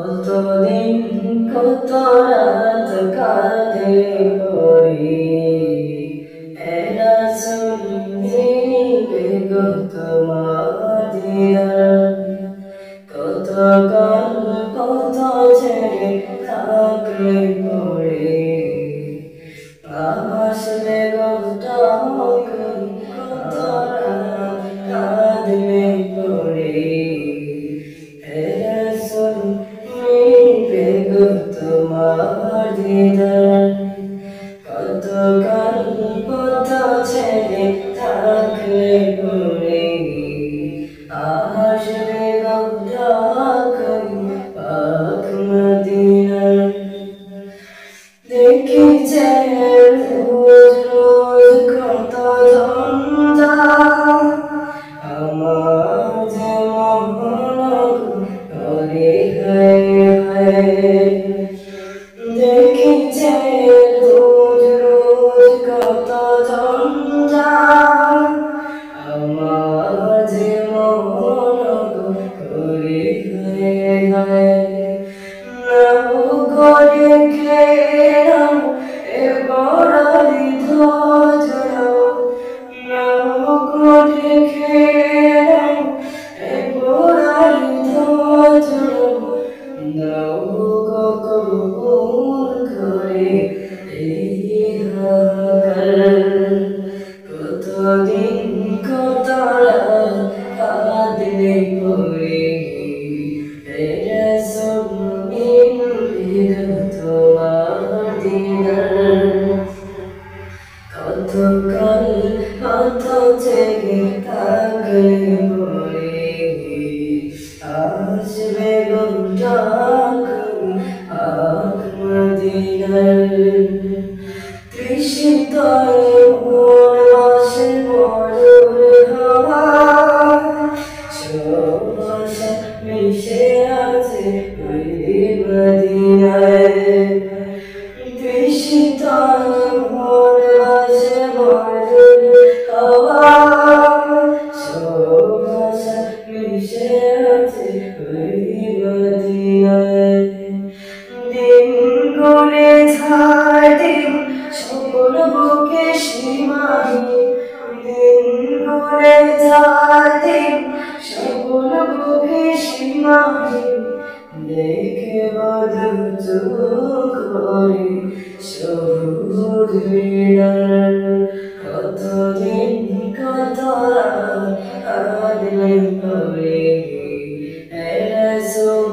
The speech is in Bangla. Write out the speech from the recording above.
কতদিন কত রাত কাঁদে পড়ি রাসূল নিবে গো তোমার দিদার কত কাল কত ছেড়ে থাকলে পড়ে আসলে গোটা কত রাত কাঁদলে পড়ে রাসূল নিবে গো তোমার দিদার কত কাল কত ছেড়ে থাকলে পড়ে আসবে গোটা পাক মদিনার দেখেছে রোজ রোজ কত ঝঞ্ঝা আমার যে মন করে হায় হায় দেখেছে রোজ রোজ কত ঝঞ্ঝা আমার যে মন করে হায় হায় নাও করে খেলাম এবারে ধরাও নাও করে খেলাম এবারে ধরাও নাও কবুল করে এই হাল কতদিন কত রাত কাঁদলে পড়ে রাসূল নিবে তোমার দিদার কত কাল কত জেগে থাকলে পড়ে আসবে গোটা পাক মদিনার তৃষিত মন আসে মরুর হাওয়া সব আশা মিশে আছে ওই মদিনায় তৃষিত মন আসে মরুর হাওয়া সব আশা মিশে আছে ওই মদিনায় দিন গুনে ছাড় দিন সকল বুকে সীমাহীন দিন গুনে ছাড় দিন সকল বুকে সীমাহীন দেখে বধূ চোখ ভরে সবুজ বিড়াল কতদিন কত রাত কাঁদলে পড়ে রাসূল